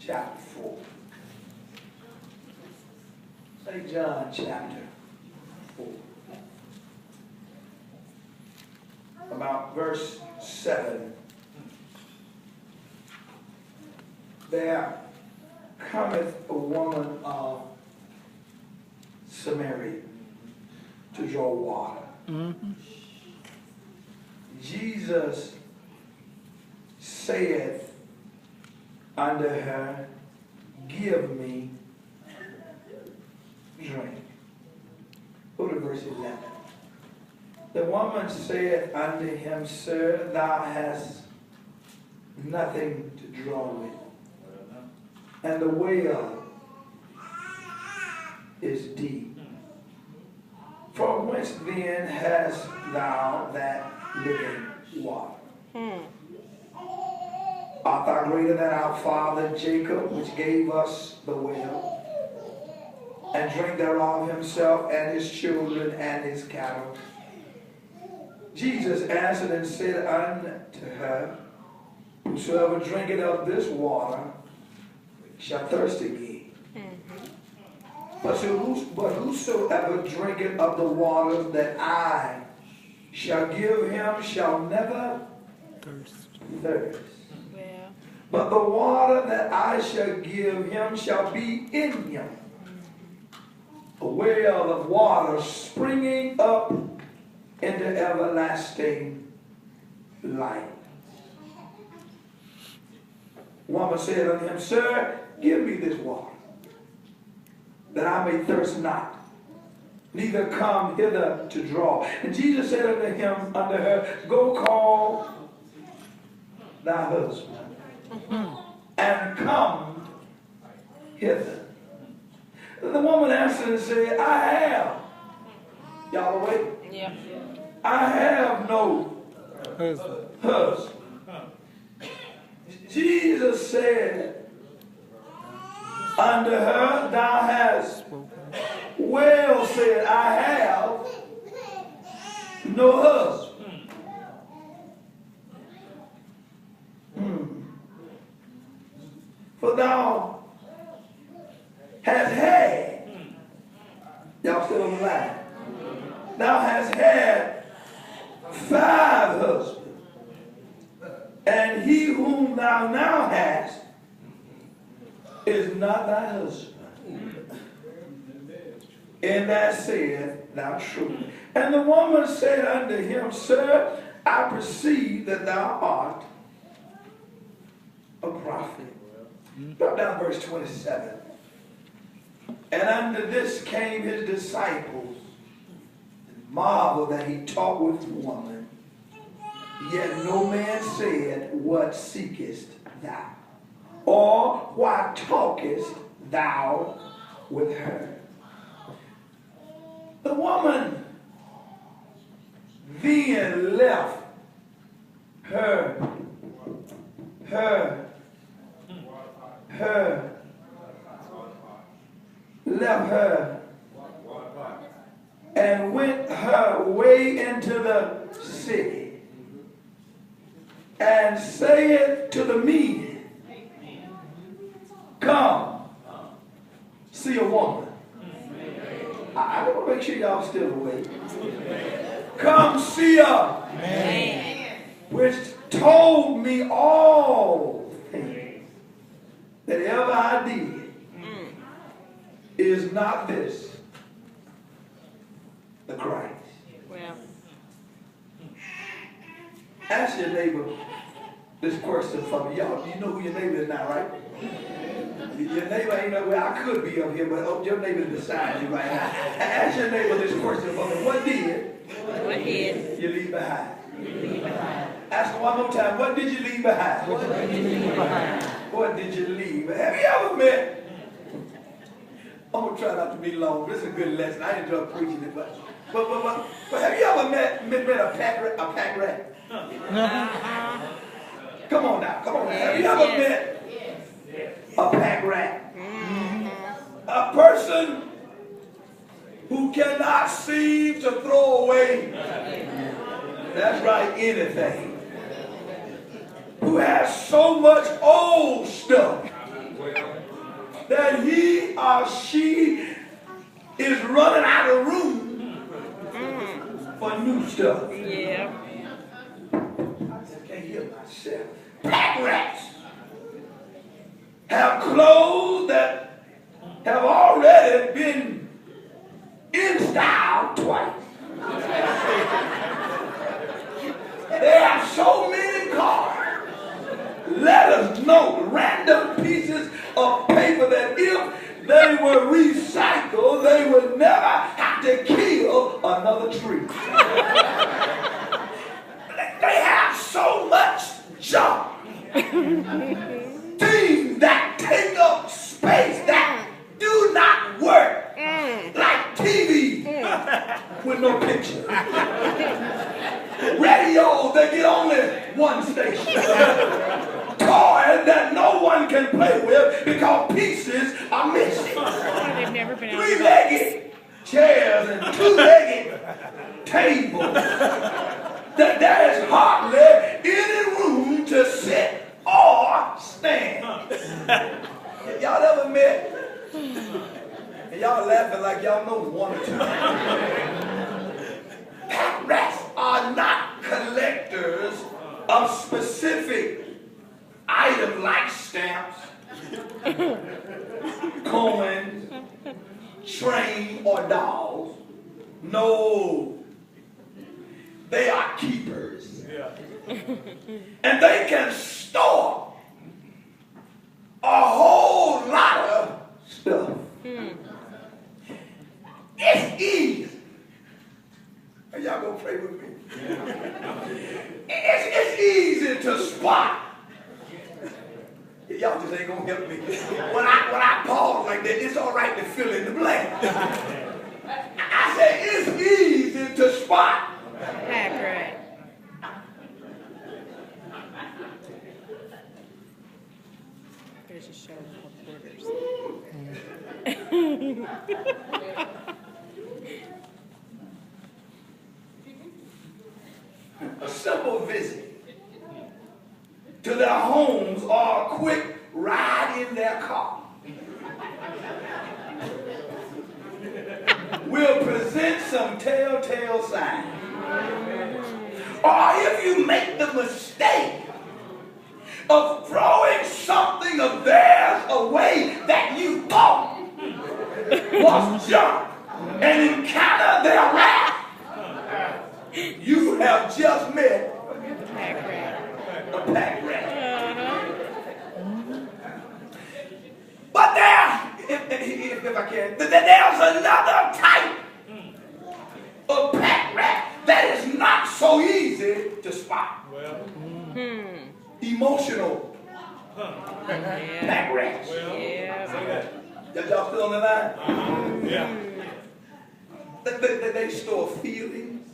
chapter 4. St. John chapter 4. About verse 7. There cometh a woman of Samaria to draw water. Mm-hmm. Jesus saith unto her, give me drink. Who the verse is that? The woman said unto him, Sir, thou hast nothing to draw with, and the well is deep. From whence then hast thou that living water? Art thou greater than our father Jacob, which gave us the well, and drank thereof himself and his children and his cattle? Jesus answered and said unto her, whosoever drinketh of this water shall thirst again. But whosoever drinketh of the water that I shall give him shall never thirst. Yeah. But the water that I shall give him shall be in him a well of water springing up into everlasting life. Woman said unto him, Sir, give me this water, that I may thirst not, neither come hither to draw. And Jesus said unto her, Go call thy husband, and come hither. The woman answered and said, I have. Y'all awake? Yeah. I have no husband. Jesus said unto her, Thou hast well said, I have no husband. For thou hast had, y'all still on the line, thou hast had 5 husbands, and he whom thou now hast is not thy husband. And that saith thou truly. And the woman said unto him, Sir, I perceive that thou art a prophet. Drop down verse 27. And unto this came his disciples, and marveled that he taught with the woman. Yet no man said, What seekest thou? Or why talkest thou with her? The woman then left left her and went her way into the city, and said to the men, Come, see a woman. I want to make sure y'all still awake. Come see her, which told me all things that ever I did. Is not this the Christ? Well, ask your neighbor this question for me. Y'all, you know who your neighbor is now, right? Your neighbor ain't know where I could be up here, but your neighbor is beside you right now. Ask your neighbor this question for me. What did you leave behind? Ask him one more time. What did you leave behind? What did you leave? Have you ever met? I'm going to try not to be long. This is a good lesson. I enjoy preaching it. But have you ever met a pack rat? Come on now. Have you ever met a pack rat? A person who cannot seem to throw away, that's right, anything. Who has so much old stuff that he or she is running out of room for new stuff. Yeah. I can't hear myself. Pack rats have clothes that have already been in style twice. They have so many cars. Let us know random pieces of paper that if they were recycled, they would never have to kill another tree. They have so much junk. Things that take up space that do not work. Like TV with no picture. Radios that get only one station. Toys that no one can play with because pieces are missing. They've never been out. Three-legged chairs and two-legged tables. That there is hardly any room to sit or stand. Y'all ever met? And y'all laughing like y'all know one or two. Pack rats are not collectors of specific items like stamps, coins, train, or dolls. No. They are keepers. And they can store a whole lot of stuff. It's easy. And y'all gonna pray with me? It's easy to spot. Y'all just ain't gonna help me. When I pause like that, it's all right to fill in the blank. I say it's easy to spot. Pack rat. There's a show called Quarters. A simple visit to their homes or a quick ride in their car will present some telltale signs. Or if you make the mistake of throwing something of theirs away that you thought was junk and encounter their wrath, you have just met Pack rat. a pack rat. But if I can, there's another type of pack rat that is not so easy to spot. Emotional pack rats. Y'all still on the line? They store feelings,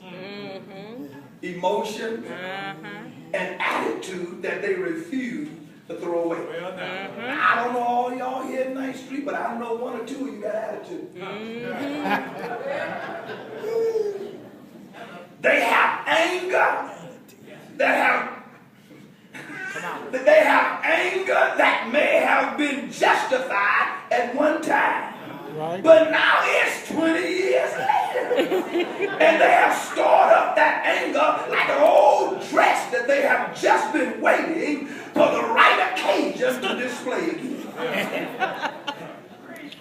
emotions, and attitude that they refuse to throw away. I don't know all y'all here in 9th Street, but I know one or two of you got attitude. They have anger that may have been justified at one time. Right. But now it's 20 years later. And they have stored up that anger like an old dress that they have just been waiting for the right occasion to display again.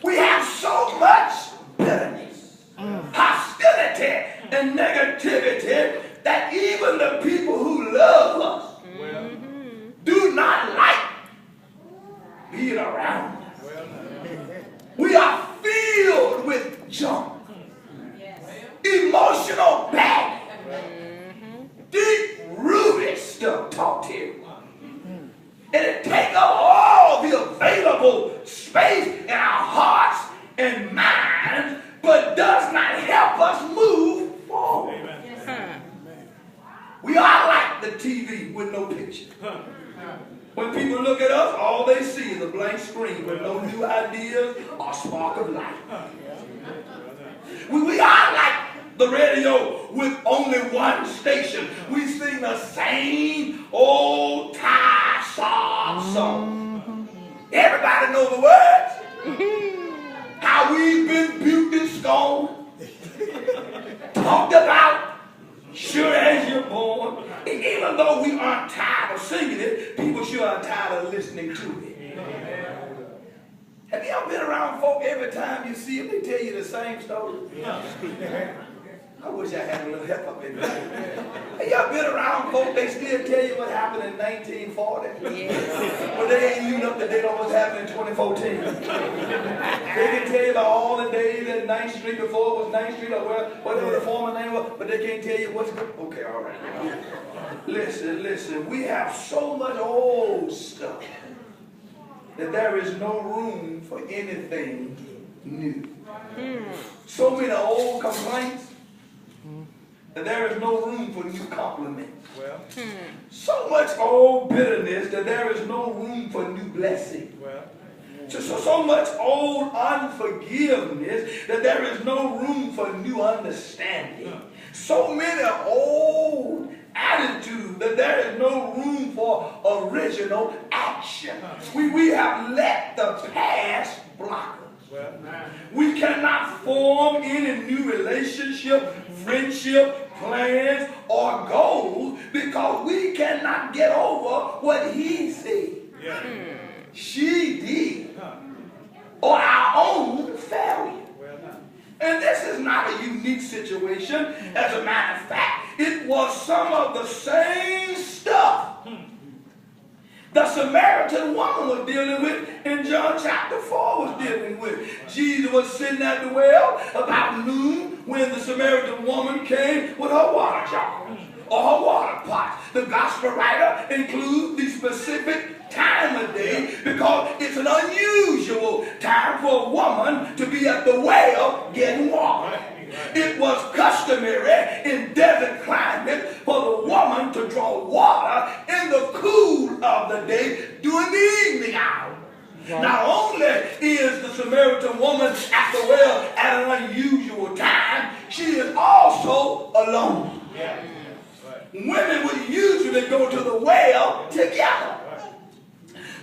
We have so much bitterness, hostility, and negativity that even the people who love us do not like being around us. We are filled with junk, emotional baggage, deep-rooted stuff talked here. And it takes up all the available space in our hearts and minds, but does not help us move forward. We are like the TV with no picture. When people look at us, all they see is a blank screen with no new ideas or spark of life. We are like the radio with only one station. We sing the same old tired sob song. Everybody know the words. How we've been buked and scorned. Talked about. Sure as you're born. And even though we aren't tired of singing it, people sure are tired of listening to it. Have you ever been around folk every time you see them, they tell you the same story? I wish I had a little help up in there. Have you ever been around folk, they still tell you what happened in 1940? Yeah. But they ain't even up to date on what's happening in 2014. They can tell you about all the days that 9th Street before it was 9th Street or whatever the former name was, but they can't tell you what's good. Okay, all right. Listen, we have so much old stuff that there is no room for anything new. So many old complaints that there is no room for new compliments. So much old bitterness that there is no room for new blessing. So much old unforgiveness that there is no room for new understanding. So many old attitudes that there is no room for original action. We have let the past block us. We cannot form any new relationship, friendship, plans, or goals because we cannot get over what he said, she did, or our own failure. And this is not a unique situation. As a matter of fact, it was some of the same stuff the Samaritan woman was dealing with in John chapter 4 was dealing with. Jesus was sitting at the well about noon when the Samaritan woman came with her water jar or her water pot. The gospel writer includes the specific time of day because it's an unusual time for a woman to be at the well getting water. It was customary in desert climate for the woman to draw water in the cool of the day during the evening hour. Not only is the Samaritan woman at the well at an unusual time, she is also alone. Women would usually go to the well together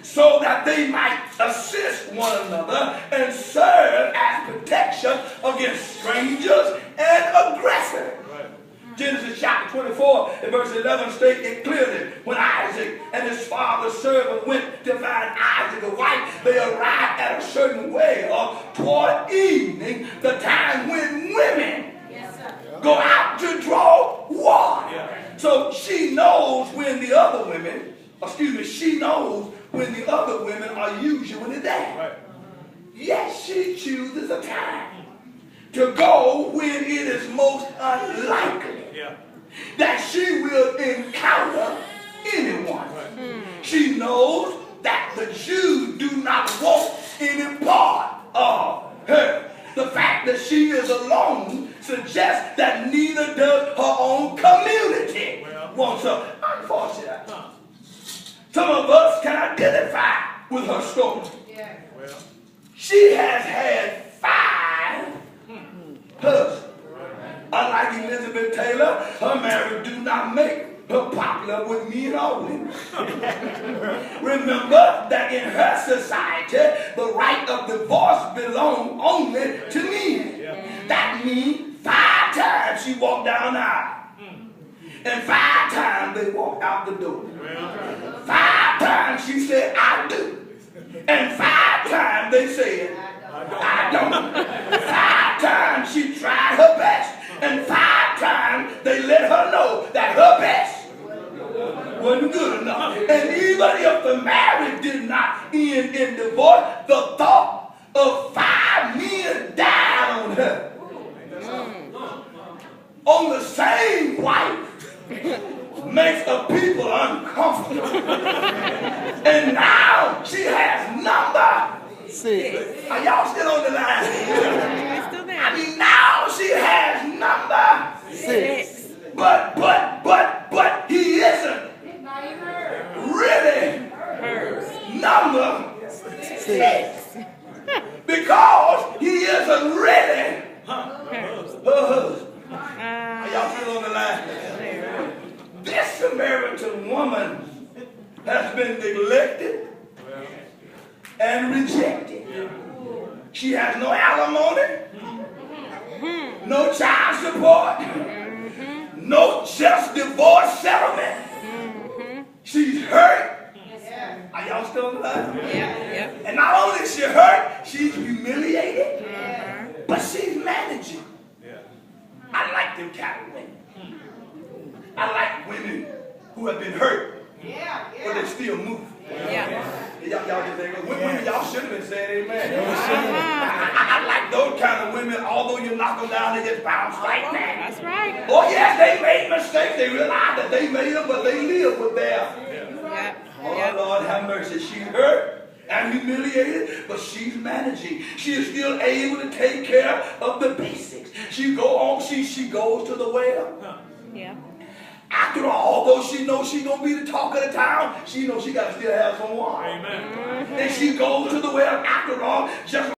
so that they might assist one another and serve as protection against strangers and aggressors. Genesis chapter 24 and verse 11 state it clearly. When Isaac and his father's servant went to find Isaac a wife, they arrived at a certain well toward evening, the time when women go out to draw water. So she knows when the other women, she knows when the other women are usually there. Yet she chooses a time to go when it is most unlikely that she will encounter anyone. She knows that the Jews do not want any part of her. The fact that she is alone suggests that neither does her own community want her. Unfortunately, some of us can identify with her story. She has had 5 husbands. Unlike Elizabeth Taylor, her marriage do not make her popular with men or women. Remember that in her society, the right of divorce belongs only to men. That means 5 times she walked down the aisle. And 5 times they walked out the door. 5 times she said, I do. And 5 times they said, I don't. 5 times she tried her best. And 5 times they let her know that her best wasn't good enough. And even if the marriage did not end in divorce, the thought of 5 men died on her. On the same wife makes the people uncomfortable. And now she has number 6. Are y'all still on the line? Still there. I mean, now she has number 6. But he isn't really number 6. Because he isn't really her husband. Are y'all still on the line? This Samaritan woman has been neglected and rejected. She has no alimony, no child support, no just divorce settlement. She's hurt. Are y'all still alive? Yep. And not only is she hurt, she's humiliated, but she's managing. I like them kind of women. I like women who have been hurt, but they still move. Yeah. Y'all just think, women, y'all should have been saying amen. I like those kind of women, although you knock them down, they just bounce right back. That's right. Oh yes, they made mistakes. They realized that they made them, but they live with them. Yep. Oh Yep. Lord, have mercy. She's hurt and humiliated, but she's managing. She is still able to take care of the basics. She goes to the well. Yeah. After all, although she knows she's going to be the talk of the town, she knows she got to still have some water. Amen. And she goes to the well